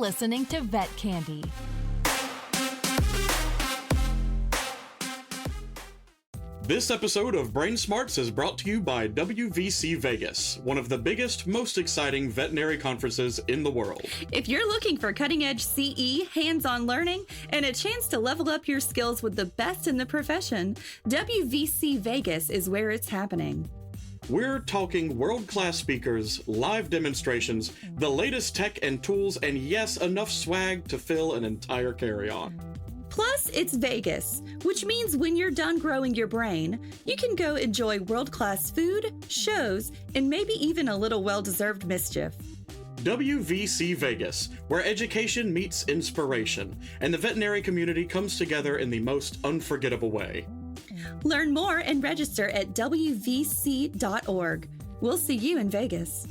listening to Vet Candy. This episode of Brainsmarts is brought to you by WVC Vegas, one of the biggest, most exciting veterinary conferences in the world. If you're looking for cutting-edge CE, hands-on learning, and a chance to level up your skills with the best in the profession, WVC Vegas is where it's happening. We're talking world-class speakers, live demonstrations, the latest tech and tools, and yes, enough swag to fill an entire carry-on. Plus, it's Vegas, which means when you're done growing your brain, you can go enjoy world-class food, shows, and maybe even a little well-deserved mischief. WVC Vegas, where education meets inspiration, and the veterinary community comes together in the most unforgettable way. Learn more and register at WVC.org. We'll see you in Vegas.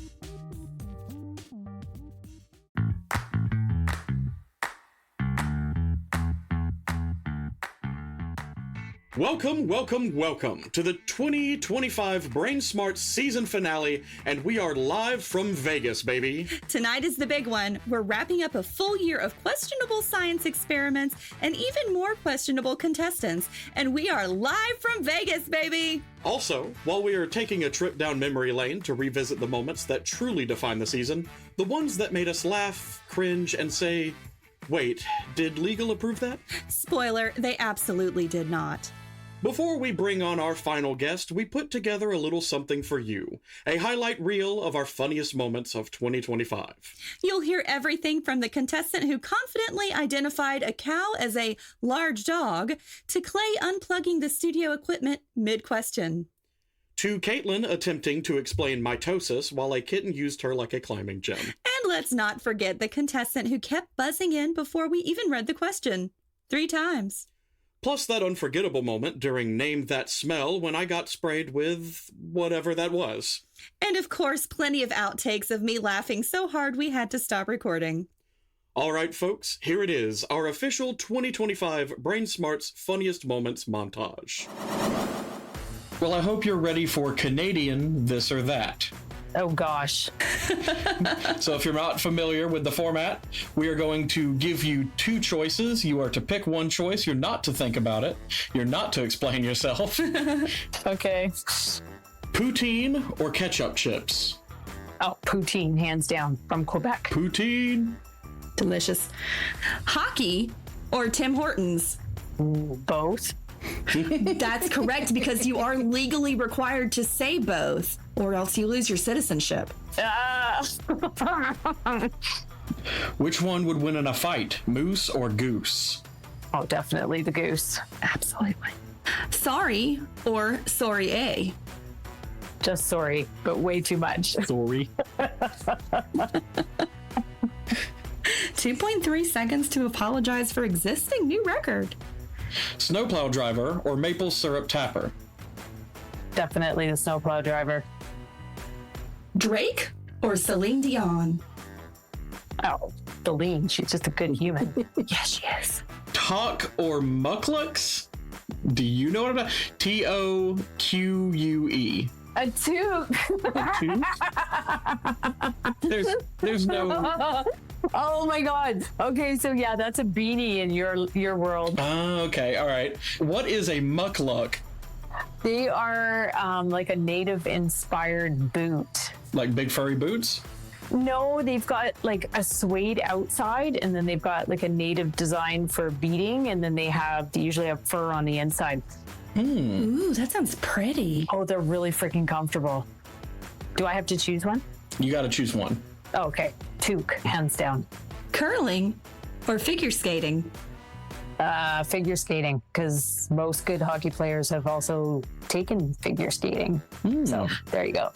Welcome to the 2025 Brainsmarts season finale, and we are live from Vegas, baby. Tonight is the big one. We're wrapping up a full year of questionable science experiments and even more questionable contestants, and we are live from Vegas, baby. Also, while we are taking a trip down memory lane to revisit the moments that truly define the season, the ones that made us laugh, cringe, and say, wait, did legal approve that? Spoiler, they absolutely did not. Before we bring on our final guest, we put together a little something for you, a highlight reel of our funniest moments of 2025. You'll hear everything from the contestant who confidently identified a cow as a large dog to Clay unplugging the studio equipment mid-question. To Caitlin attempting to explain mitosis while a kitten used her like a climbing gem. And let's not forget the contestant who kept buzzing in before we even read the question. 3 times. Plus that unforgettable moment during Name That Smell when I got sprayed with whatever that was. And of course, plenty of outtakes of me laughing so hard we had to stop recording. All right, folks, here it is, our official 2025 Brainsmarts Funniest Moments montage. Well, I hope you're ready for Canadian this or that. Oh, gosh. So if you're not familiar with the format, we are going to give you 2 choices. You are to pick one choice. You're not to think about it. You're not to explain yourself. Okay. Poutine or ketchup chips? Oh, poutine, hands down, from Quebec. Poutine. Delicious. Hockey or Tim Hortons? Both. That's correct, because you are legally required to say both, or else you lose your citizenship. Which one would win in a fight, moose or goose? Oh, definitely the goose. Absolutely. Sorry or sorry A? Just sorry, but way too much. Sorry. 2.3 seconds to apologize for existing. New record. Snowplow driver or maple syrup tapper? Definitely the snowplow driver. Drake or Celine Dion? Oh, Celine, she's just a good human. Yes, she is. Talk or mucklucks? Do you know what I'm T-O-Q-U-E? A toque. There's no... Oh my God. Okay, so yeah, that's a beanie in your world. Oh, okay, all right. What is a muckluck? They are like a native-inspired boot. Like big furry boots? No, they've got like a suede outside, and then they've got like a native design for beating, and then they usually have fur on the inside. Ooh, that sounds pretty. Oh, they're really freaking comfortable. Do I have to choose one? You got to choose one. Oh, okay. Toque, hands down. Curling or figure skating? Figure skating, because most good hockey players have also taken figure skating. So there you go.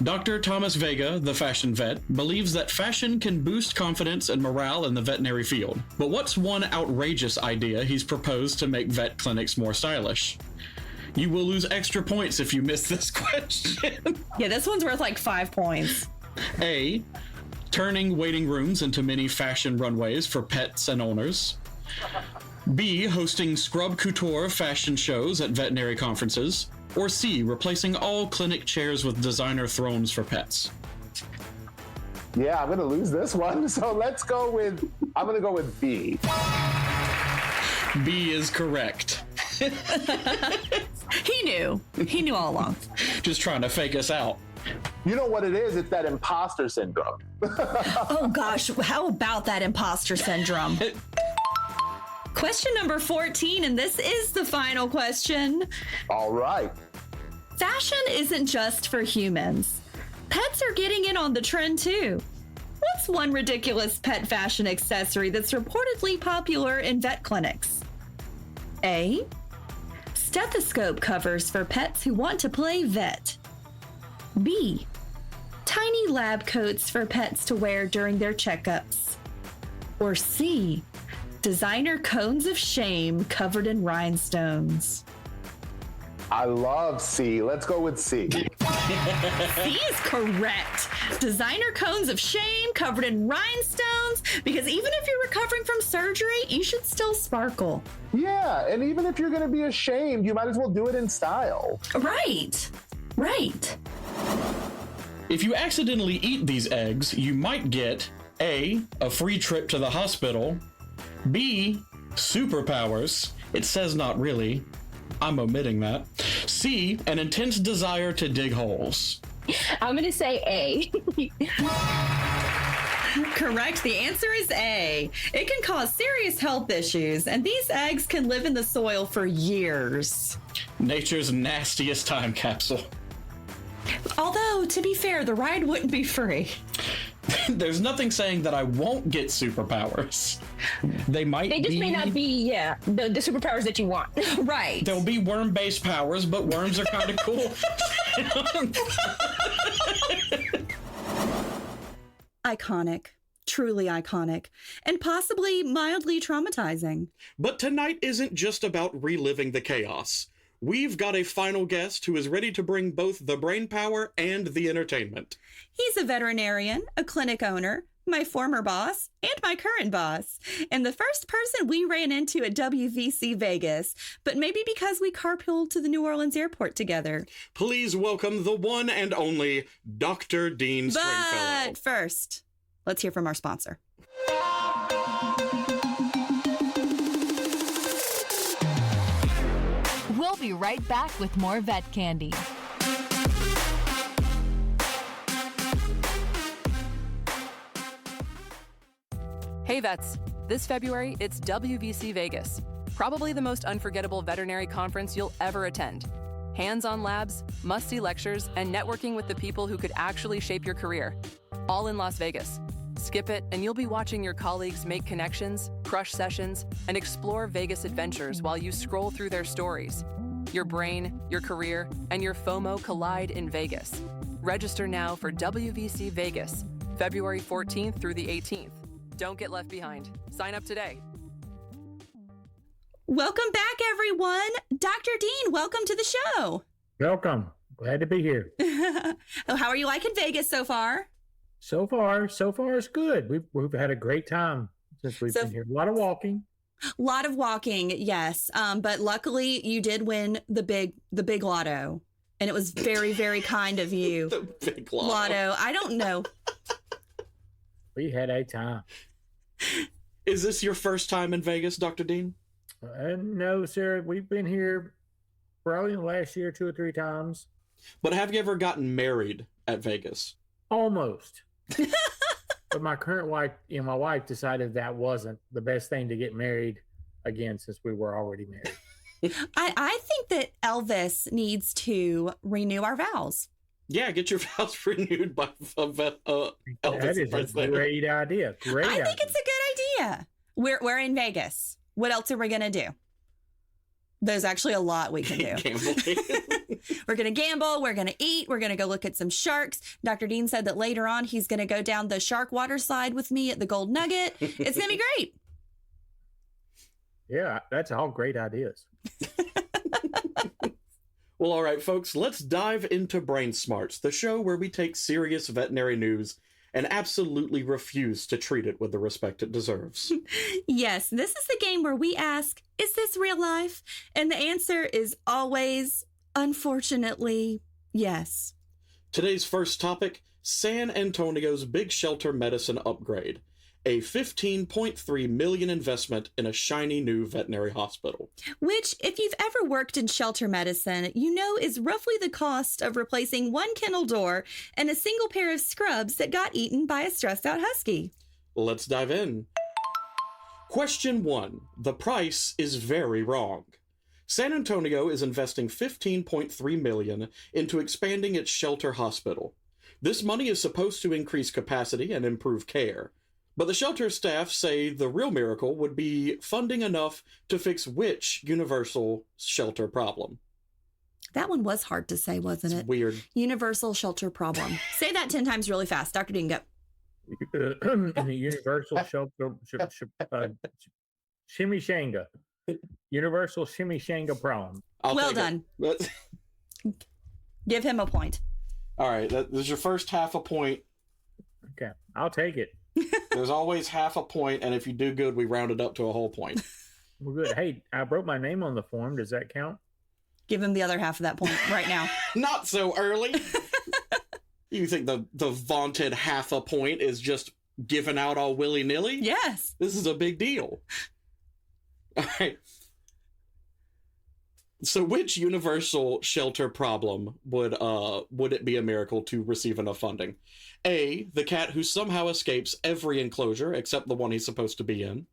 Dr. Thomas Vega, the fashion vet, believes that fashion can boost confidence and morale in the veterinary field. But what's one outrageous idea he's proposed to make vet clinics more stylish? You will lose extra points if you miss this question. Yeah, this one's worth like 5 points. A, turning waiting rooms into mini fashion runways for pets and owners. B, hosting scrub couture fashion shows at veterinary conferences. Or C, replacing all clinic chairs with designer thrones for pets. Yeah, I'm going to lose this one. So I'm going to go with B. B is correct. He knew. He knew all along. Just trying to fake us out. You know what it is? It's that imposter syndrome. Oh gosh, how about that imposter syndrome? Question number 14, and this is the final question. All right. Fashion isn't just for humans. Pets are getting in on the trend too. What's one ridiculous pet fashion accessory that's reportedly popular in vet clinics? A. Stethoscope covers for pets who want to play vet. B. Tiny lab coats for pets to wear during their checkups. Or C. Designer cones of shame covered in rhinestones. I love C. Let's go with C. C is correct. Designer cones of shame covered in rhinestones, because even if you're recovering from surgery, you should still sparkle. Yeah, and even if you're going to be ashamed, you might as well do it in style. Right. If you accidentally eat these eggs, you might get A, a free trip to the hospital, B, superpowers. It says not really. I'm omitting that. C, an intense desire to dig holes. I'm going to say A. Correct. The answer is A. It can cause serious health issues, and these eggs can live in the soil for years. Nature's nastiest time capsule. Although, to be fair, the ride wouldn't be free. There's nothing saying that I won't get superpowers. They They may not be, the superpowers that you want. Right. There'll be worm-based powers, but worms are kind of cool. Iconic. Truly iconic. And possibly mildly traumatizing. But tonight isn't just about reliving the chaos. We've got a final guest who is ready to bring both the brain power and the entertainment. He's a veterinarian, a clinic owner, my former boss, and my current boss, and the first person we ran into at WVC Vegas, but maybe because we carpooled to the New Orleans airport together. Please welcome the one and only Dr. Dean Stringfellow. But first, let's hear from our sponsor. We'll be right back with more vet candy. Hey vets, this February it's WVC Vegas, probably the most unforgettable veterinary conference you'll ever attend. Hands-on labs, must-see lectures, and networking with the people who could actually shape your career. All in Las Vegas. Skip it and you'll be watching your colleagues make connections, crush sessions, and explore Vegas adventures while you scroll through their stories. Your brain, your career, and your FOMO collide in Vegas. Register now for WVC Vegas, February 14th through the 18th. Don't get left behind. Sign up today. Welcome back, everyone. Dr. Dean, welcome to the show. Welcome. Glad to be here. How are you liking Vegas so far? So far it's good. We've had a great time since we've been here. A lot of walking. A lot of walking, yes. But luckily, you did win the big lotto, and it was very, very kind of you. The big Lotto. I don't know. We had a time. Is this your first time in Vegas, Dr. Dean? No, sir. We've been here probably in the last year 2 or 3 times. But have you ever gotten married at Vegas? Almost. But my current wife, my wife decided that wasn't the best thing to get married again since we were already married. I think that Elvis needs to renew our vows. Yeah, get your vows renewed by Elvis. That is a great idea. Great idea. I think it's a good idea. We're in Vegas. What else are we going to do? There's actually a lot we can do. We're going to gamble. We're going to eat. We're going to go look at some sharks. Dr. Dean said that later on he's going to go down the shark water slide with me at the Gold Nugget. It's going to be great. Yeah, that's all great ideas. Well, all right, folks, let's dive into Brainsmarts, the show where we take serious veterinary news and absolutely refuse to treat it with the respect it deserves. Yes, this is the game where we ask, is this real life? And the answer is always, unfortunately, yes. Today's first topic, San Antonio's big shelter medicine upgrade, a $15.3 million investment in a shiny new veterinary hospital. Which, if you've ever worked in shelter medicine, you know is roughly the cost of replacing one kennel door and a single pair of scrubs that got eaten by a stressed out husky. Let's dive in. Question 1. The price is very wrong. San Antonio is investing $15.3 million into expanding its shelter hospital. This money is supposed to increase capacity and improve care. But the shelter staff say the real miracle would be funding enough to fix which universal shelter problem? That one was hard to say, wasn't it? Weird. Universal shelter problem. Say that 10 times really fast. Dr. Dean, go. The universal shelter shimmy-shanga. Universal shimmy-shanga problem. Well done. Give him a point. All right, this is your first half a point. Okay, I'll take it. There's always half a point, and if you do good, we round it up to a whole point. Well, good. Hey, I wrote my name on the form. Does that count? Give him the other half of that point right now. Not so early. You think the vaunted half a point is just given out all willy-nilly? Yes. This is a big deal. All right. So which universal shelter problem would it be a miracle to receive enough funding? A, the cat who somehow escapes every enclosure except the one he's supposed to be in.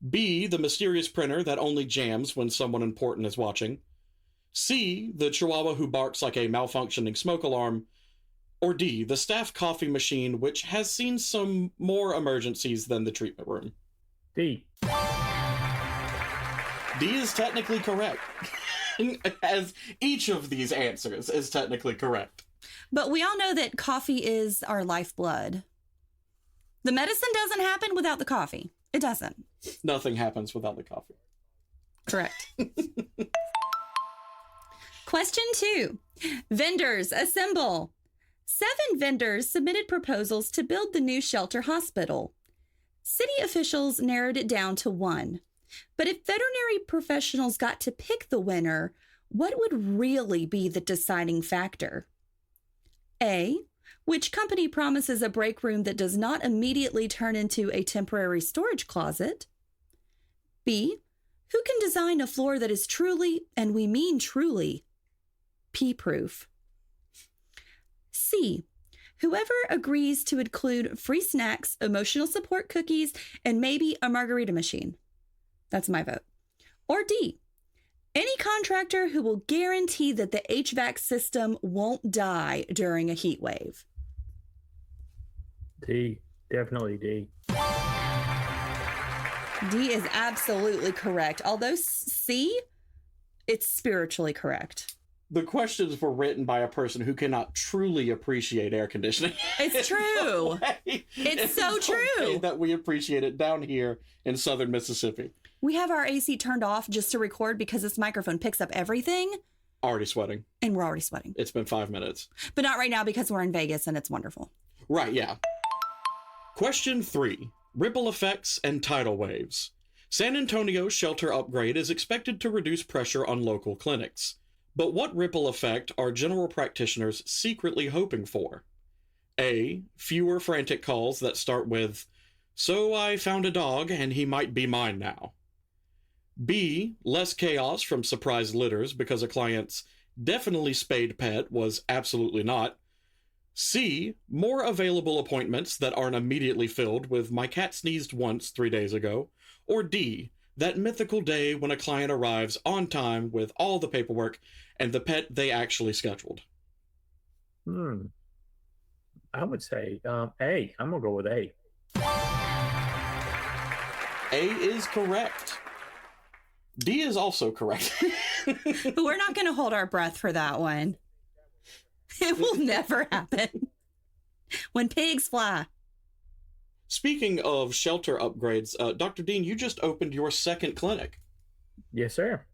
B, the mysterious printer that only jams when someone important is watching. C, the chihuahua who barks like a malfunctioning smoke alarm. Or D, the staff coffee machine, which has seen some more emergencies than the treatment room. D. D is technically correct. As each of these answers is technically correct. But we all know that coffee is our lifeblood. The medicine doesn't happen without the coffee. It doesn't. Nothing happens without the coffee. Correct. Question 2. Vendors, assemble. 7 vendors submitted proposals to build the new shelter hospital. City officials narrowed it down to 1. But if veterinary professionals got to pick the winner, what would really be the deciding factor? A, which company promises a break room that does not immediately turn into a temporary storage closet? B, who can design a floor that is truly, and we mean truly, pee-proof? C, whoever agrees to include free snacks, emotional support cookies, and maybe a margarita machine. That's my vote. Or D, any contractor who will guarantee that the HVAC system won't die during a heat wave. D. Definitely D. D is absolutely correct. Although C, it's spiritually correct. The questions were written by a person who cannot truly appreciate air conditioning. It's true. It's so true. That we appreciate it down here in southern Mississippi. We have our AC turned off just to record because this microphone picks up everything. Already sweating. And we're already sweating. It's been 5 minutes. But not right now because we're in Vegas and it's wonderful. Right, yeah. Question 3. Ripple effects and tidal waves. San Antonio's shelter upgrade is expected to reduce pressure on local clinics. But what ripple effect are general practitioners secretly hoping for? A, fewer frantic calls that start with, "So I found a dog and he might be mine now." B, less chaos from surprise litters because a client's definitely spayed pet was absolutely not. C, more available appointments that aren't immediately filled with "my cat sneezed once 3 days ago." Or D, that mythical day when a client arrives on time with all the paperwork and the pet they actually scheduled. I would say A. I'm going to go with A. A is correct. D is also correct. But we're not going to hold our breath for that one. It will never happen. When pigs fly. Speaking of shelter upgrades, Dr. Dean, you just opened your second clinic. Yes, sir.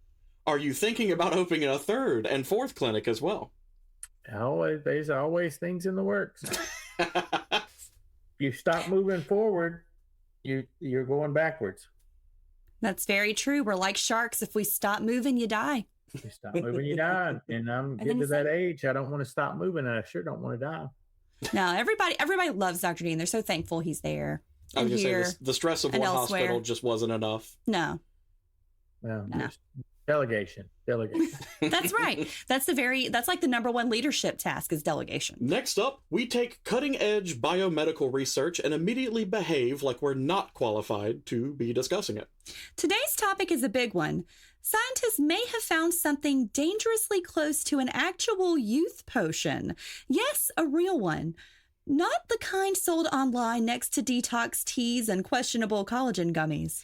Are you thinking about opening a third and fourth clinic as well? There's always things in the works. You stop moving forward, you're going backwards. That's very true. We're like sharks. If we stop moving, you die. You stop moving, you die. And I'm getting to that age. I don't want to stop moving, and I sure don't want to die. No, everybody loves Dr. Dean. They're so thankful he's there. I was and going here to say, the stress of and one elsewhere. hospital just wasn't enough. No, No. No. Delegation. that's right. That's like the number one leadership task is delegation. Next up, we take cutting-edge biomedical research and immediately behave like we're not qualified to be discussing it. Today's topic is a big one. Scientists may have found something dangerously close to an actual youth potion. Yes, a real one. Not the kind sold online next to detox teas and questionable collagen gummies.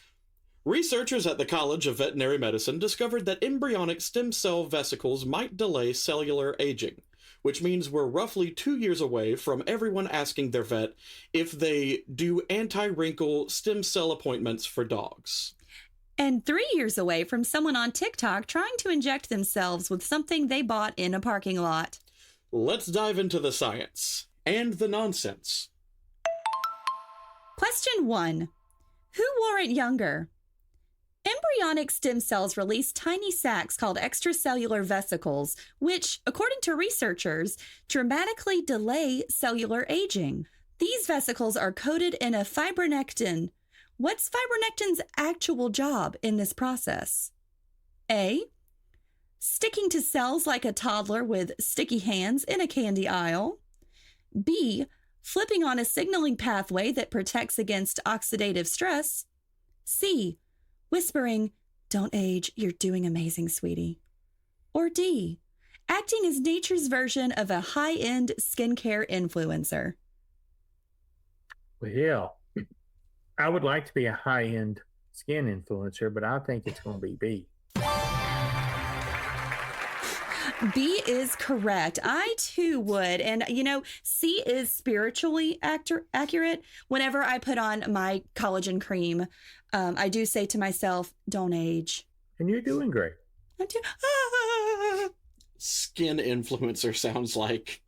Researchers at the College of Veterinary Medicine discovered that embryonic stem cell vesicles might delay cellular aging, which means we're roughly 2 years away from everyone asking their vet if they do anti-wrinkle stem cell appointments for dogs. And 3 years away from someone on TikTok trying to inject themselves with something they bought in a parking lot. Let's dive into the science and the nonsense. Question 1. Who wore it younger? Embryonic stem cells release tiny sacs called extracellular vesicles, which, according to researchers, dramatically delay cellular aging. These vesicles are coated in a fibronectin. What's fibronectin's actual job in this process? A. Sticking to cells like a toddler with sticky hands in a candy aisle. B. Flipping on a signaling pathway that protects against oxidative stress. C. Whispering, "Don't age, you're doing amazing, sweetie." Or D. Acting as nature's version of a high-end skincare influencer. Well, I would like to be a high-end skin influencer, but I think it's going to be B. B is correct. I too would. And, C is spiritually accurate. Whenever I put on my collagen cream, I do say to myself, don't age. And you're doing great. I do. Skin influencer sounds like...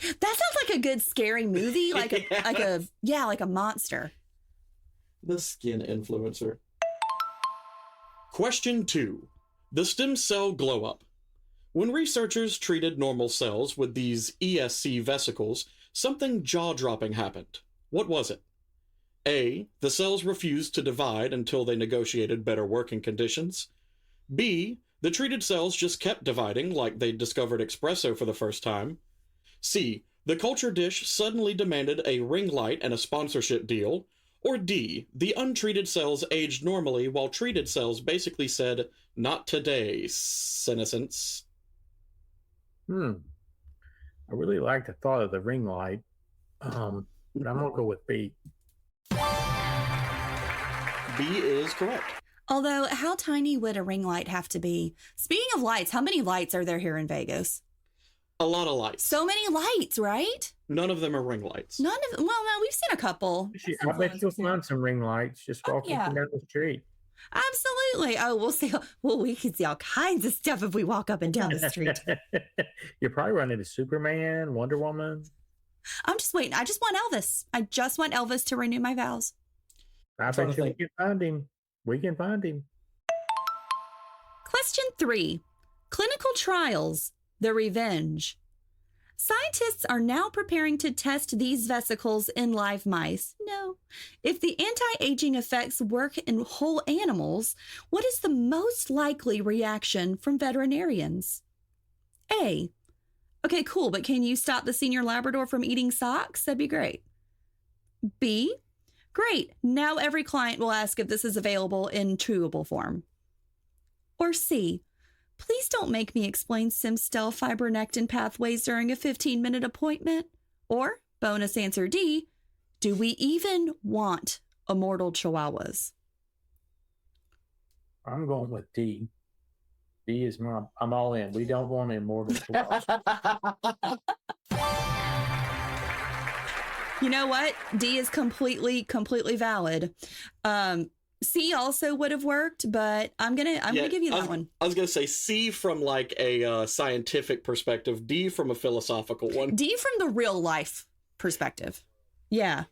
That sounds like a good scary movie, like a monster. The skin influencer. Question 2. The stem cell glow up. When researchers treated normal cells with these ESC vesicles, something jaw-dropping happened. What was it? A. The cells refused to divide until they negotiated better working conditions. B. The treated cells just kept dividing like they discovered espresso for the first time. C. The culture dish suddenly demanded a ring light and a sponsorship deal. Or D. The untreated cells aged normally while treated cells basically said, "Not today, senescence." I really like the thought of the ring light, but I'm going to go with B. B is correct. Although, how tiny would a ring light have to be? Speaking of lights, how many lights are there here in Vegas? A lot of lights. So many lights, right? None of them are ring lights. None of them. Well, no, we've seen a couple. I bet you'll find some ring lights just walking yeah. down the street. Absolutely. Oh, we'll see. Well, we can see all kinds of stuff if we walk up and down the street. You'll probably run into Superman, Wonder Woman. I'm just waiting. I just want Elvis. I just want Elvis to renew my vows. I bet you we can find him. We can find him. Question 3. Clinical trials. The revenge. Scientists are now preparing to test these vesicles in live mice. No. If the anti-aging effects work in whole animals, what is the most likely reaction from veterinarians? A. Okay, cool, but can you stop the senior Labrador from eating socks? That'd be great. B. Great, now every client will ask if this is available in chewable form. Or C. Please don't make me explain stem cell fibronectin pathways during a 15-minute appointment. Or, bonus answer D, do we even want immortal chihuahuas? I'm going with D. D is I'm all in. We don't want immortal chihuahuas. You know what? D is completely valid. C also would have worked, but I'm gonna give you that one. I was gonna say C from like a scientific perspective, D from a philosophical one. D from the real life perspective. Yeah.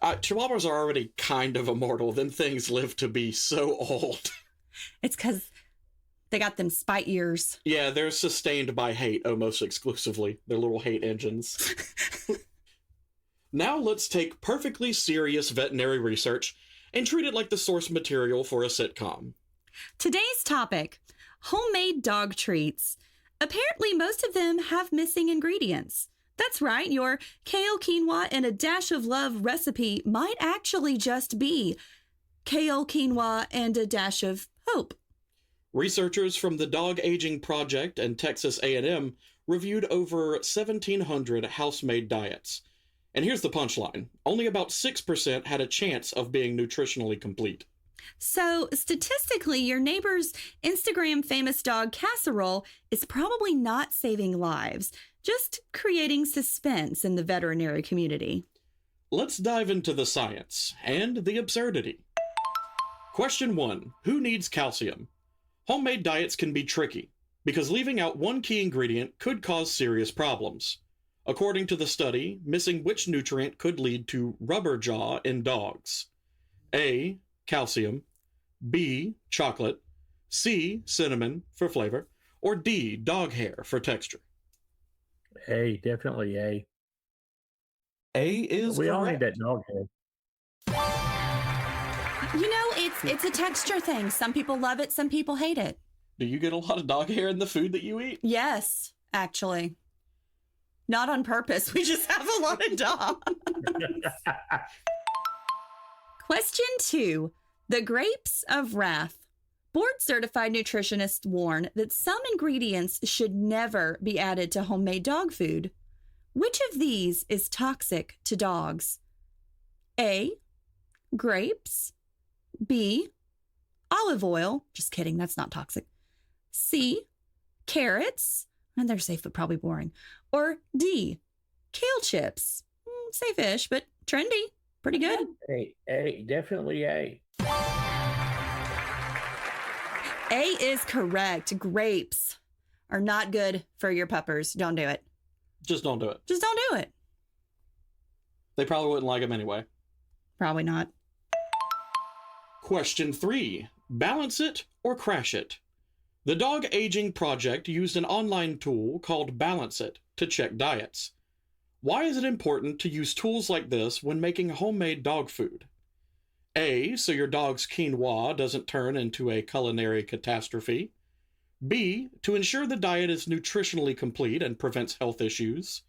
Chihuahuas are already kind of immortal. Them things live to be so old. It's because They got them spite ears. Yeah, they're sustained by hate almost exclusively. They're little hate engines. Now let's take perfectly serious veterinary research and treat it like the source material for a sitcom. Today's topic, homemade dog treats. Apparently, most of them have missing ingredients. That's right, your kale, quinoa, and a dash of love recipe might actually just be kale, quinoa, and a dash of hope. Researchers from the Dog Aging Project and Texas A&M reviewed over 1,700 house-made diets. And here's the punchline. Only about 6% had a chance of being nutritionally complete. So, statistically, your neighbor's Instagram famous dog casserole is probably not saving lives, just creating suspense in the veterinary community. Let's dive into the science and the absurdity. Question 1. Who needs calcium? Homemade diets can be tricky because leaving out one key ingredient could cause serious problems. According to the study, missing which nutrient could lead to rubber jaw in dogs? A. Calcium, B. Chocolate, C. Cinnamon for flavor, or D. Dog hair for texture. A, definitely A. A is We correct. all need that dog hair. You know, it's a texture thing. Some people love it, some people hate it. Do you get a lot of dog hair in the food that you eat? Yes, actually. Not on purpose. We just have a lot of dog. Question 2. The grapes of wrath. Board-certified nutritionists warn that some ingredients should never be added to homemade dog food. Which of these is toxic to dogs? A. Grapes. B. Olive oil. Just kidding, that's not toxic. C. Carrots. And they're safe but probably boring. Or D. Kale chips. Safe-ish, but trendy. Pretty good. A, definitely A. A is correct. Grapes are not good for your puppers. Don't do it. Just don't do it. Just don't do it. They probably wouldn't like them anyway. Probably not. Question 3. Balance it or crash it? The Dog Aging Project used an online tool called Balance It to check diets. Why is it important to use tools like this when making homemade dog food? A. So your dog's quinoa doesn't turn into a culinary catastrophe. B. To ensure the diet is nutritionally complete and prevents health issues.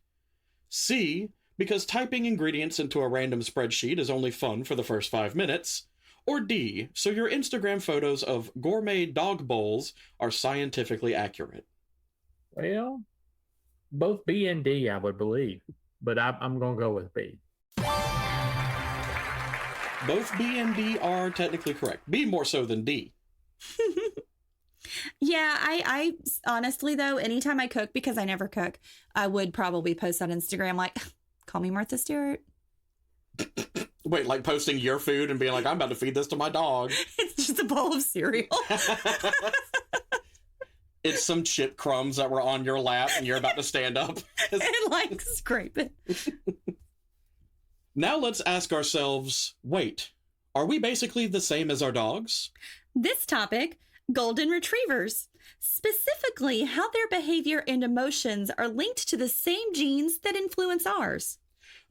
C. Because typing ingredients into a random spreadsheet is only fun for the first 5 minutes. Or D. So your Instagram photos of gourmet dog bowls are scientifically accurate. Well, both B and D, I would believe. But I'm going to go with B. Both B and D are technically correct. B more so than D. Yeah, I honestly, though, anytime I cook, because I never cook, I would probably post on Instagram like, call me Martha Stewart. Wait, like posting your food and being like, I'm about to feed this to my dog. It's just a bowl of cereal. It's some chip crumbs that were on your lap and you're about to stand up. And like scrape it. Now let's ask ourselves, wait, are we basically the same as our dogs? This topic, golden retrievers. Specifically, how their behavior and emotions are linked to the same genes that influence ours.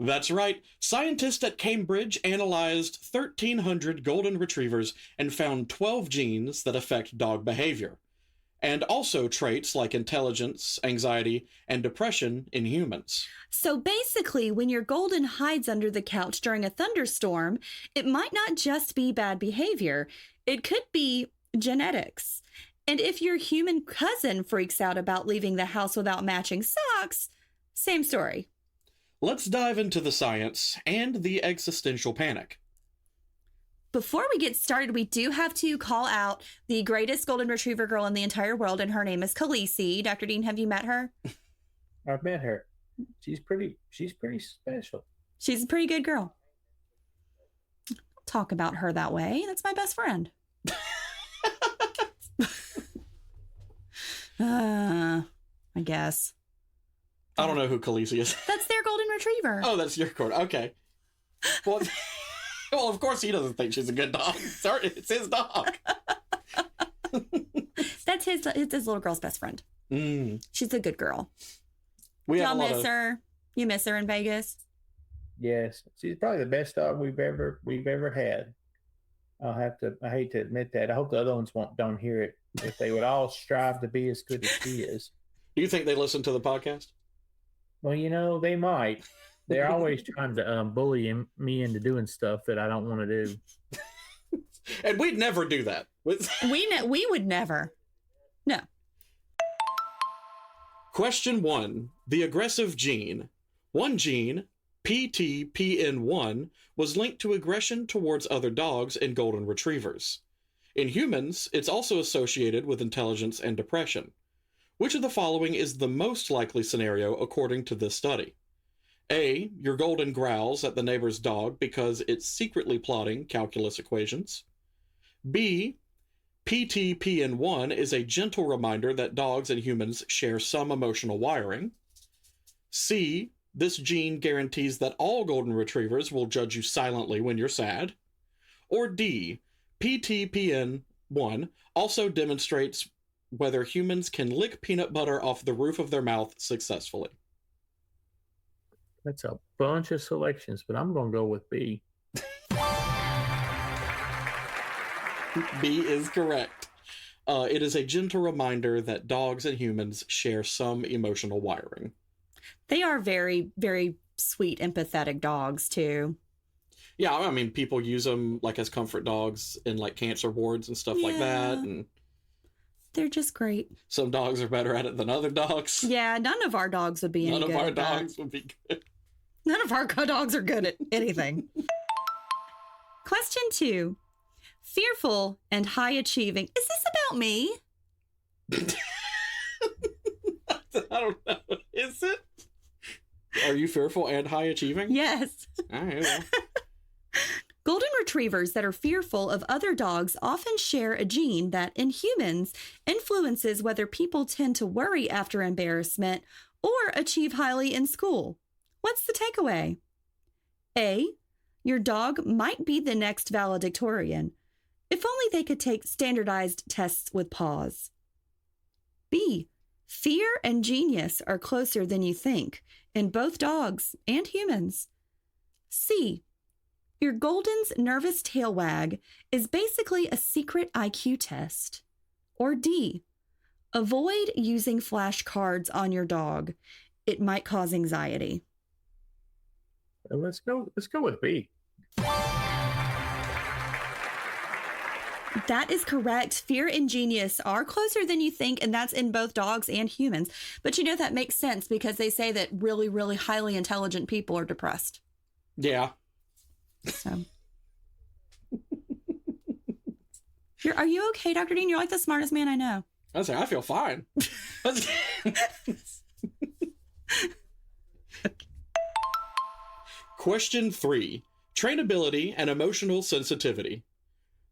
That's right. Scientists at Cambridge analyzed 1,300 golden retrievers and found 12 genes that affect dog behavior, and also traits like intelligence, anxiety, and depression in humans. So basically, when your golden hides under the couch during a thunderstorm, it might not just be bad behavior. It could be genetics. And if your human cousin freaks out about leaving the house without matching socks, same story. Let's dive into the science and the existential panic. Before we get started, we do have to call out the greatest golden retriever girl in the entire world, and her name is Khaleesi. Dr. Dean, have you met her? I've met her. She's pretty special. She's a pretty good girl. Don't talk about her that way. That's my best friend. I guess. I don't know who Khaleesi is. That's their golden retriever. Oh, that's your court. Okay. Well, well, of course he doesn't think she's a good dog. Sorry, it's his dog. That's That's his little girl's best friend. She's a good girl. Y'all miss her? You miss her in Vegas? Yes, she's probably the best dog we've ever had. I hate to admit that. I hope the other ones don't hear it. If they would all strive to be as good as she is. Do you think they listen to the podcast? Well, they might. They're always trying to bully me into doing stuff that I don't want to do. And we'd never do that. We would never. No. Question 1. The aggressive gene. One gene, PTPN1, was linked to aggression towards other dogs and golden retrievers. In humans, it's also associated with intelligence and depression. Which of the following is the most likely scenario according to this study? A. Your golden growls at the neighbor's dog because it's secretly plotting calculus equations. B. PTPN1 is a gentle reminder that dogs and humans share some emotional wiring. C. This gene guarantees that all golden retrievers will judge you silently when you're sad. Or D. PTPN1 also demonstrates whether humans can lick peanut butter off the roof of their mouth successfully. That's a bunch of selections, but I'm going to go with B. B is correct. It is a gentle reminder that dogs and humans share some emotional wiring. They are very, very sweet, empathetic dogs, too. Yeah, I mean, people use them like as comfort dogs in like cancer wards and stuff like that. And they're just great. Some dogs are better at it than other dogs. Yeah, none of our dogs would be any good. None of our dogs would be good. None of our dogs are good at anything. Question 2. Fearful and high achieving. Is this about me? I don't know. Is it? Are you fearful and high achieving? Yes. All right, well. Golden retrievers that are fearful of other dogs often share a gene that, in humans, influences whether people tend to worry after embarrassment or achieve highly in school. What's the takeaway? A. Your dog might be the next valedictorian. If only they could take standardized tests with paws. B. Fear and genius are closer than you think in both dogs and humans. C. Your Golden's nervous tail wag is basically a secret IQ test. Or D. Avoid using flashcards on your dog. It might cause anxiety. Let's go with B. That is correct. Fear and genius are closer than you think, and that's in both dogs and humans. But that makes sense because they say that really, really highly intelligent people are depressed. Yeah. So. Are you okay, Dr. Dean? You're like the smartest man I know. I feel fine. Question 3. Trainability and emotional sensitivity.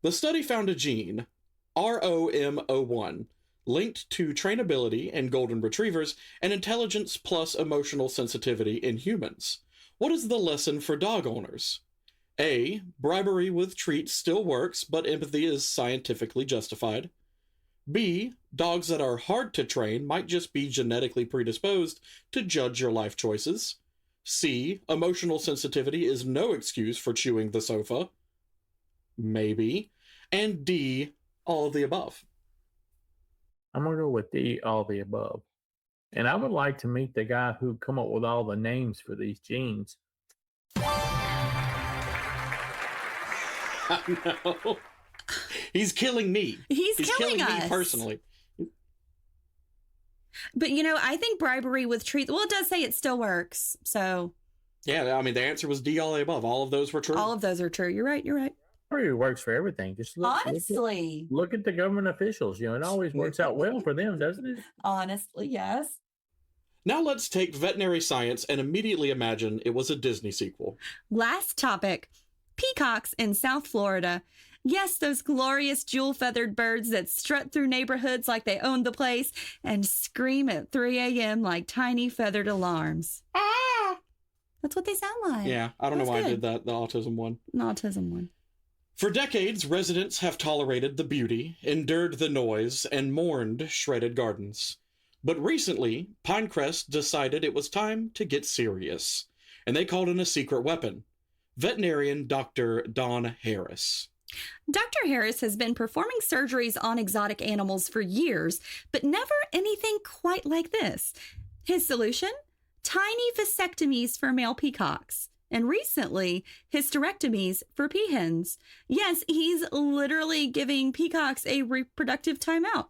The study found a gene, ROM01, linked to trainability in golden retrievers and intelligence plus emotional sensitivity in humans. What is the lesson for dog owners? A. Bribery with treats still works, but empathy is scientifically justified. B. Dogs that are hard to train might just be genetically predisposed to judge your life choices. C. Emotional sensitivity is no excuse for chewing the sofa. Maybe. And D. All of the above. I'm going to go with D, all of the above. And I would like to meet the guy who come up with all the names for these genes. I know. He's killing me. He's killing us. Me personally. But, I think bribery with treats, well, it does say it still works. So. Yeah, I mean, the answer was D, all of the above. All of those were true. All of those are true. You're right. Bribery works for everything. Just Honestly. Look at the government officials. It always works out well for them, doesn't it? Honestly, yes. Now let's take veterinary science and immediately imagine it was a Disney sequel. Last topic. Peacocks in South Florida. Yes, those glorious jewel-feathered birds that strut through neighborhoods like they own the place and scream at 3 a.m. like tiny feathered alarms. Ah! That's what they sound like. Yeah, I don't know why I did that, the autism one. An autism one. For decades, residents have tolerated the beauty, endured the noise, and mourned shredded gardens. But recently, Pinecrest decided it was time to get serious, and they called in a secret weapon, veterinarian Dr. Don Harris. Dr. Harris has been performing surgeries on exotic animals for years, but never anything quite like this. His solution? Tiny vasectomies for male peacocks. And recently, hysterectomies for peahens. Yes, he's literally giving peacocks a reproductive timeout.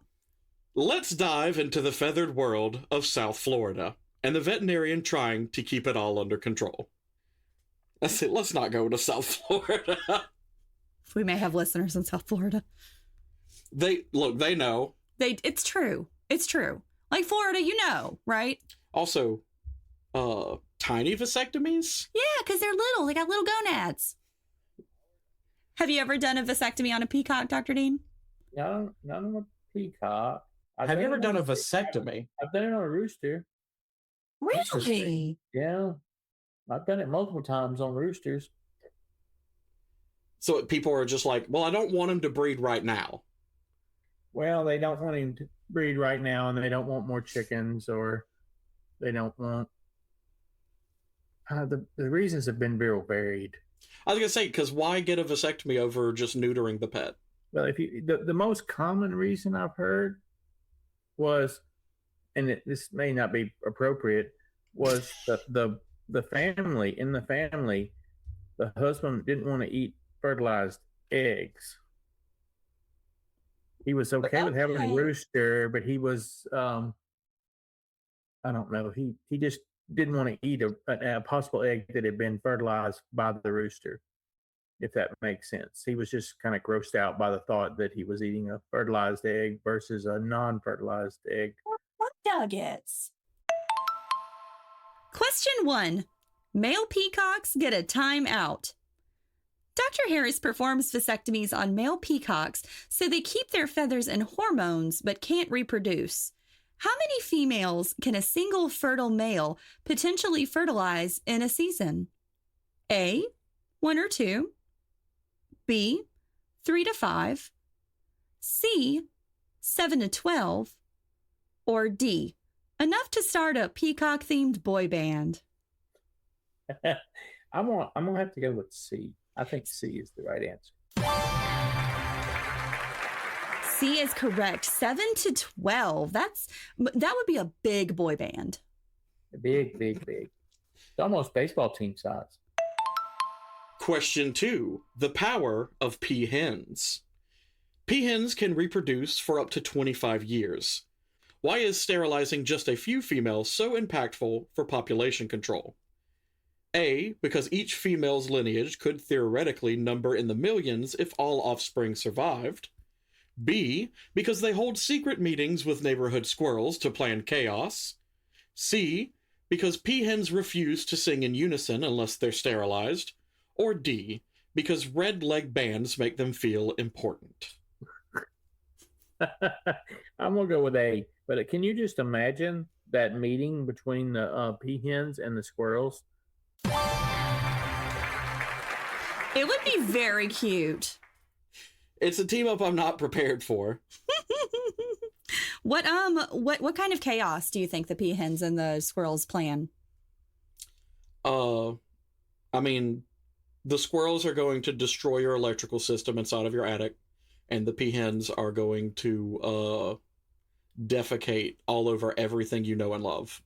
Let's dive into the feathered world of South Florida and the veterinarian trying to keep it all under control. Let's not go to South Florida. We may have listeners in South Florida. They know. It's true. It's true. Like Florida, you know, right? Also, tiny vasectomies? Yeah, because they're little. They got little gonads. Have you ever done a vasectomy on a peacock, Dr. Dean? No, not on a peacock. Have you ever done a vasectomy? I've done it on a rooster. Really? Yeah. I've done it multiple times on roosters. So people are just like, well, I don't want him to breed right now. Well, they don't want him to breed right now, and they don't want more chickens, or they don't want... the reasons have been real varied. I was going to say, because why get a vasectomy over just neutering the pet? Well, the most common reason I've heard was, and this may not be appropriate, was the family, the husband didn't want to eat fertilized eggs. He was okay with having a rooster, but he was, I don't know, he just didn't want to eat a possible egg that had been fertilized by the rooster, if that makes sense. He was just kind of grossed out by the thought that he was eating a fertilized egg versus a non-fertilized egg. What nuggets? Question 1. Male peacocks get a timeout. Dr. Harris performs vasectomies on male peacocks so they keep their feathers and hormones but can't reproduce. How many females can a single fertile male potentially fertilize in a season? A, 1 or 2. B, 3 to 5. C, 7 to 12. Or D, enough to start a peacock-themed boy band. I'm gonna have to go with C. I think C is the right answer. C is correct. 7 to 12. That would be a big boy band. Big. It's almost baseball team size. Question 2. The power of peahens. Peahens can reproduce for up to 25 years. Why is sterilizing just a few females so impactful for population control? A, because each female's lineage could theoretically number in the millions if all offspring survived. B, because they hold secret meetings with neighborhood squirrels to plan chaos. C, because peahens refuse to sing in unison unless they're sterilized. Or D, because red leg bands make them feel important. I'm going to go with A. But can you just imagine that meeting between the peahens and the squirrels? It would be very cute. It's a team up I'm not prepared for. What kind of chaos do you think the peahens and the squirrels plan? I mean, the squirrels are going to destroy your electrical system inside of your attic, and the peahens are going to defecate all over everything you know and love.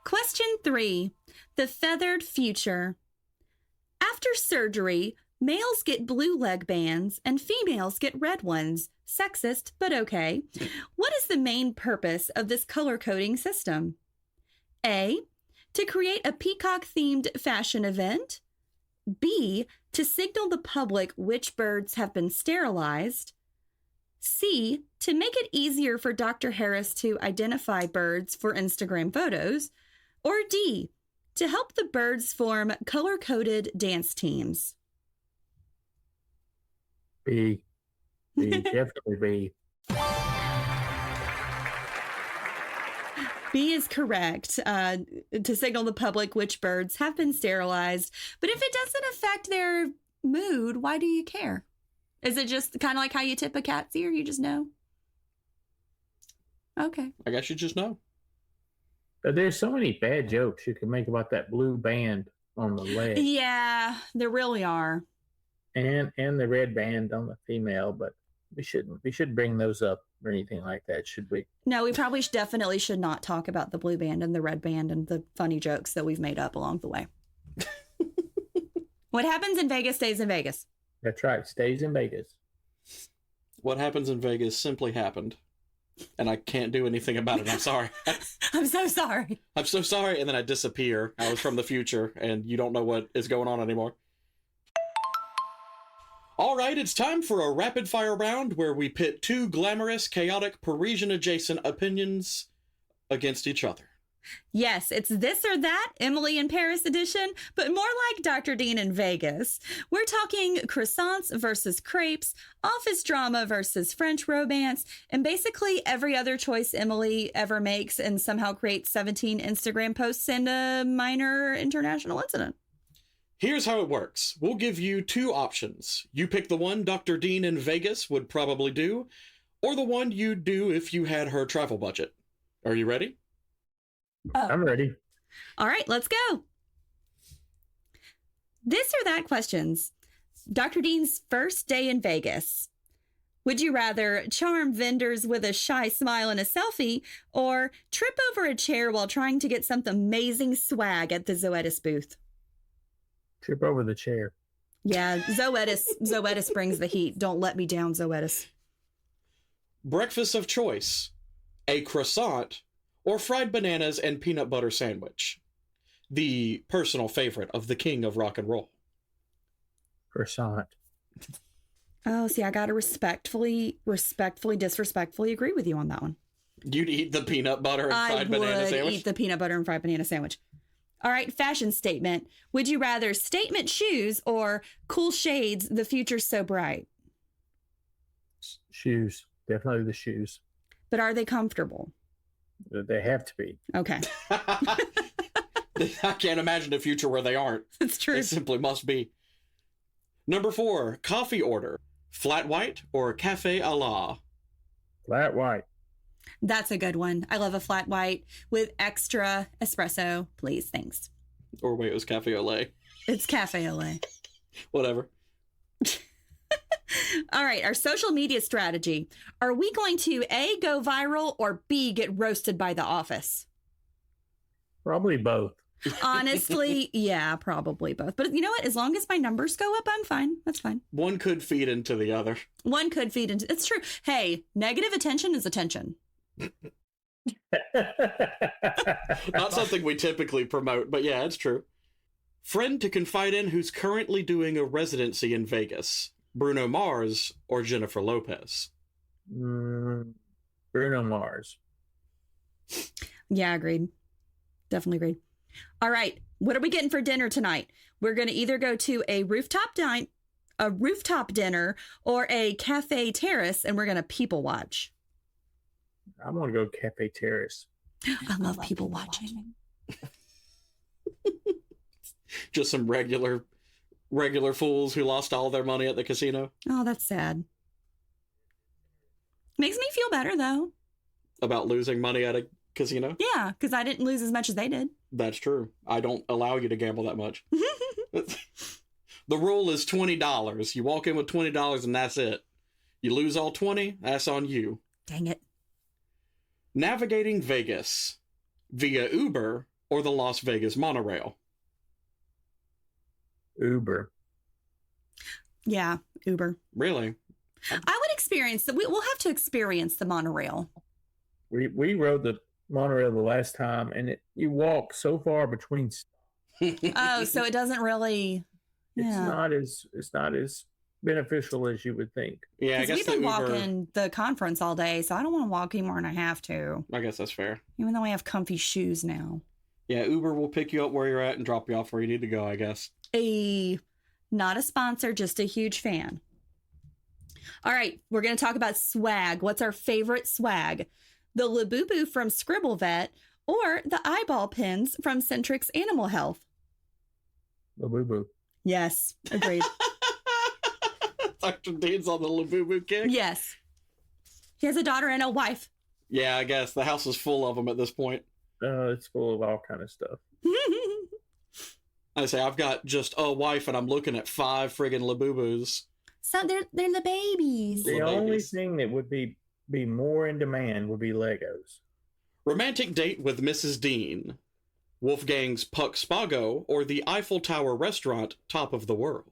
Question 3. The feathered future. After surgery, males get blue leg bands and females get red ones. Sexist, but okay. What is the main purpose of this color coding system? A, to create a peacock-themed fashion event. B, to signal the public which birds have been sterilized. C, to make it easier for Dr. Harris to identify birds for Instagram photos. Or D, to help the birds form color-coded dance teams. B. Definitely B. B is correct, to signal the public which birds have been sterilized. But if it doesn't affect their mood, why do you care? Is it just kind of like how you tip a cat's ear? You just know? Okay. I guess you just know. But there's so many bad jokes you can make about that blue band on the leg. Yeah, there really are. And the red band on the female, but we shouldn't bring those up or anything like that, should we? No, we probably definitely should not talk about the blue band and the red band and the funny jokes that we've made up along the way. What happens in Vegas stays in Vegas. That's right. Stays in Vegas. What happens in Vegas simply happened. And I can't do anything about it. I'm sorry. I'm so sorry. I'm so sorry. And then I disappear. I was from the future, and you don't know what is going on anymore. All right, it's time for a rapid-fire round where we pit two glamorous, chaotic, Parisian-adjacent opinions against each other. Yes, it's this or that, Emily in Paris edition, but more like Dr. Dean in Vegas. We're talking croissants versus crepes, office drama versus French romance, and basically every other choice Emily ever makes and somehow creates 17 Instagram posts and a minor international incident. Here's how it works. We'll give you two options. You pick the one Dr. Dean in Vegas would probably do, or the one you'd do if you had her travel budget. Are you ready? I'm ready. All right, let's go. This or that questions. Dr. Dean's first day in Vegas. Would you rather charm vendors with a shy smile and a selfie, or trip over a chair while trying to get some amazing swag at the Zoetis booth? Trip over the chair. Yeah, Zoetis brings the heat. Don't let me down, Zoetis. Breakfast of choice. A croissant or fried bananas and peanut butter sandwich. The personal favorite of the king of rock and roll. Croissant. Oh, see, I got to respectfully, disrespectfully agree with you on that one. You'd eat the peanut butter and fried banana sandwich? I would eat the peanut butter and fried banana sandwich. All right, fashion statement. Would you rather statement shoes or cool shades, the future's so bright? Shoes. Definitely the shoes. But are they comfortable? They have to be. Okay. I can't imagine a future where they aren't. It's true. They simply must be. Number 4, coffee order. Flat white or cafe a la? Flat white. That's a good one. I love a flat white with extra espresso, please. Thanks. Or wait, it was cafe au lait. It's cafe au lait. Whatever. All right, our social media strategy. Are we going to A, go viral, or B, get roasted by the office? Probably both. Honestly, yeah, probably both. But you know what? As long as my numbers go up, I'm fine. That's fine. One could feed into the other. One could feed into... It's true. Hey, negative attention is attention. Not something we typically promote, but yeah, it's true. Friend to confide in who's currently doing a residency in Vegas. Bruno Mars or Jennifer Lopez? Bruno Mars. Yeah, agreed. Definitely agreed. All right, what are we getting for dinner tonight? We're going to either go to a rooftop dinner, or a cafe terrace, and we're going to people watch. I'm going to go cafe terrace. I love people watching. Just some regular fools who lost all their money at the casino. Oh, that's sad. Makes me feel better, though. About losing money at a casino? Yeah, because I didn't lose as much as they did. That's true. I don't allow you to gamble that much. The rule is $20. You walk in with $20 and that's it. You lose all 20, that's on you. Dang it. Navigating Vegas via Uber or the Las Vegas monorail? Uber. Yeah, Uber. Really? I would experience that. We'll have to experience the monorail. We rode the monorail the last time, and you walk so far between. Oh, so it doesn't really. Yeah. It's not as beneficial as you would think. Yeah, I guess we've been walking the conference all day, so I don't want to walk anymore than I have to. I guess that's fair. Even though I have comfy shoes now. Yeah, Uber will pick you up where you're at and drop you off where you need to go, I guess. Not a sponsor, just a huge fan. All right, we're going to talk about swag. What's our favorite swag? The Labubu from Scribble Vet or the eyeball pins from Centrix Animal Health? Labubu. Yes, agreed. Dr. Dean's on the Labubu kick? Yes. He has a daughter and a wife. Yeah, I guess. The house is full of them at this point. It's full of all kind of stuff. I say, I've got just a wife and I'm looking at 5 friggin' Labubus. So they're the babies. The Little only babies. thing that would be more in demand would be Legos. Romantic date with Mrs. Dean. Wolfgang's Puck Spago or the Eiffel Tower restaurant top of the world.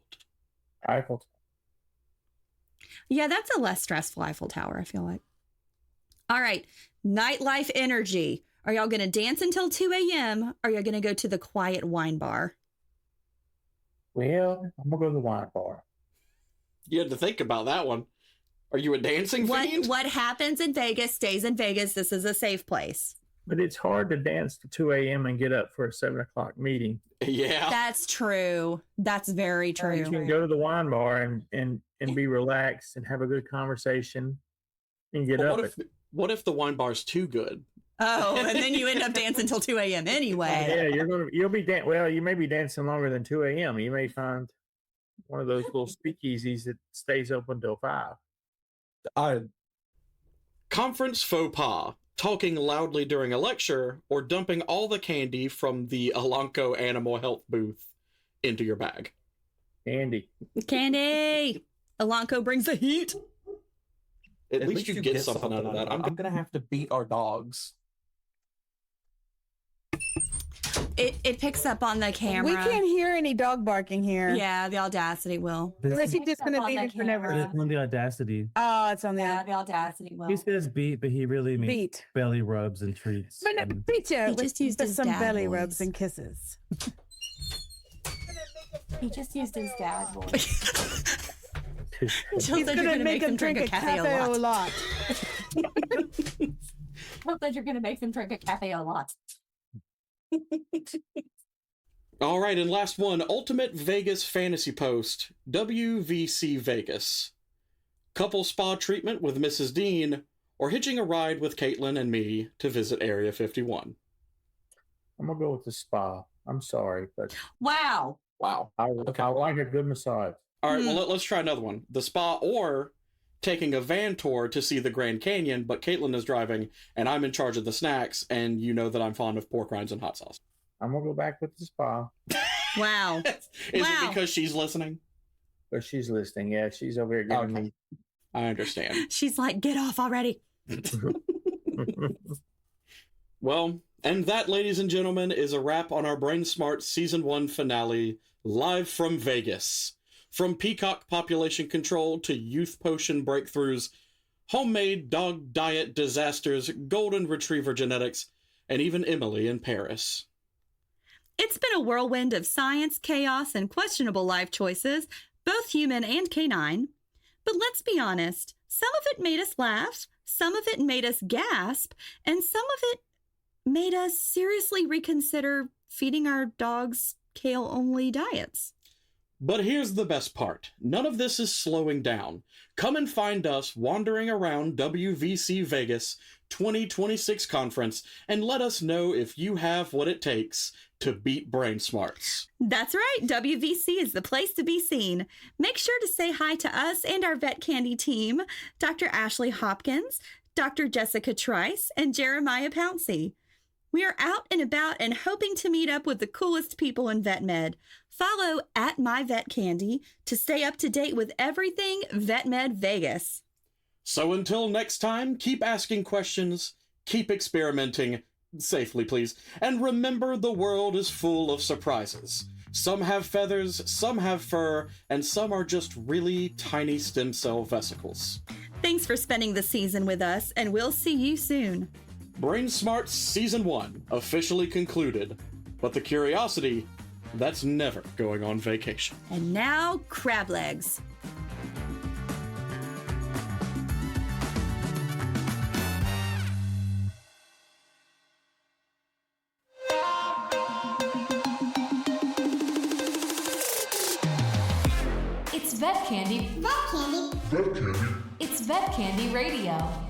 Eiffel. Yeah, that's a less stressful Eiffel Tower, I feel like. All right. Nightlife energy. Are y'all going to dance until 2 a.m. or are y'all going to go to the quiet wine bar? Well, I'm going to go to the wine bar. You had to think about that one. Are you a dancing fiend? What happens in Vegas stays in Vegas. This is a safe place. But it's hard to dance to 2 a.m. and get up for a 7 o'clock meeting. Yeah. That's true. That's very You true. can go to the wine bar and be relaxed and have a good conversation and get Well, up. what if the wine bar's too good? Oh, and then you end up dancing until 2 a.m. anyway. Yeah, you'll be well, you may be dancing longer than 2 a.m. You may find one of those little speakeasies that stays open till 5. Conference faux pas. Talking loudly during a lecture, or dumping all the candy from the Elanco Animal Health booth into your bag. Candy. Elanco brings the heat. At least you get something out of that. I'm going to have to beat our dogs. It picks up on the camera. We can't hear any dog barking here. Yeah, the Audacity will. Unless you're just going to leave it for never. But it's on the Audacity. Oh, it's on the Yeah, the Audacity will. He says beat, but he really means beat. belly rubs and treats. But no, and- beat you. He just used his some dad belly voice. rubs and kisses. He just used his dad voice. He's going to make him drink a cafe a lot. Hope that you're going to make them drink a cafe a lot. All right, and last one, Ultimate Vegas Fantasy Post, WVC Vegas. Couple spa treatment with Mrs. Dean, or hitching a ride with Caitlin and me to visit Area 51. I'm going to go with the spa. I'm sorry, but Wow. Wow. I like a good massage. All right, well, let's try another one. The spa or taking a van tour to see the Grand Canyon, but Caitlin is driving, and I'm in charge of the snacks, and you know that I'm fond of pork rinds and hot sauce. I'm going to go back with the spa. Wow. Is Wow. it because she's listening? But she's listening. Yeah, she's over here giving me. I understand. She's like, get off already. Well, and that, ladies and gentlemen, is a wrap on our Brainsmarts Season 1 finale, live from Vegas. From peacock population control to youth potion breakthroughs, homemade dog diet disasters, golden retriever genetics, and even Emily in Paris. It's been a whirlwind of science, chaos, and questionable life choices, both human and canine. But let's be honest, some of it made us laugh, some of it made us gasp, and some of it made us seriously reconsider feeding our dogs kale-only diets. But here's the best part. None of this is slowing down. Come and find us wandering around WVC Vegas 2026 conference and let us know if you have what it takes to beat Brainsmarts. That's right, WVC is the place to be seen. Make sure to say hi to us and our Vet Candy team, Dr. Ashley Hopkins, Dr. Jessica Trice, and Jeremiah Pouncey. We are out and about and hoping to meet up with the coolest people in vet med. Follow @MyVetCandy to stay up to date with everything Vet Med Vegas. So until next time, keep asking questions, keep experimenting, safely please, and remember the world is full of surprises. Some have feathers, some have fur, and some are just really tiny stem cell vesicles. Thanks for spending the season with us, and we'll see you soon. Brainsmarts Season 1 officially concluded, but the curiosity, that's never going on vacation. And now, crab legs. It's Vet Candy. Vet Candy. It's Vet Candy Radio.